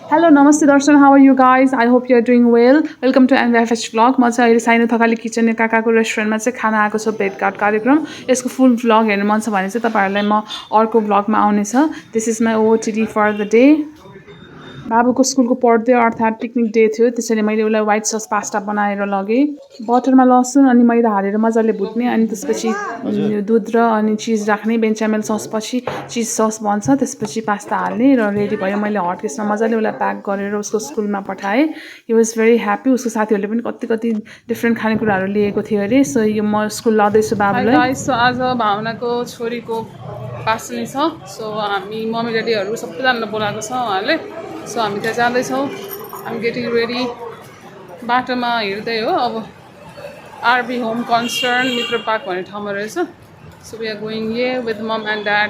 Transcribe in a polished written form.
Hello, Namaste Darshan. How are you guys? I hope you are doing well. Welcome to NVFH vlog. म चाहिँ अहिले साइनो Thakali kitchen काकाको रेस्टुरेन्टमा चाहिँ खाना आएको छ भेट घाट कार्यक्रम यसको फुल भ्लग हेर्न मन छ भने चाहिँ तपाईहरुलाई म अर्को भ्लगमा आउनेछ this is my OOTD for the day बाबुको स्कुलको बर्थडे अर्थात् पिकनिक डे थियो त्यसैले मैले उसलाई व्हाइट सस पास्ता बनाएर लगेँ बटरमा लसुन अनि मैदा हालेर मजाले भुट्ने अनि त्यसपछि दुध र अनि चिज राख्ने बेन्चामेल सस पछि चिज सस बन्छ त्यसपछि पास्ता हाल्ने र रेडी भयो मैले हट केसमा मजाले उसलाई प्याक गरेर उसको स्कुलमा पठाएँ हि वाज भेरी ह्याप्पी उसको साथीहरूले पनि कति कति डिफ्रेन्ट खानेकुराहरू लिएको थियो अरे सो यो म स्कुल लाँदैछु बाबुलाई सो आज भावनाको छोरीको पास्टनी छ सो हामी मम्मी ड्याडीहरू सबैजनालाई बोलाएको छ उहाँहरूले सो हामी त्यहाँ जाँदैछौँ आम गेटिङ रेडी बाटोमा हिँड्दै हो अब आरबी होम कन्सर्न मित्र पार्क भन्ने ठाउँमा रहेछ सो वी आर गोइङ ये विथ मम एन्ड ड्याड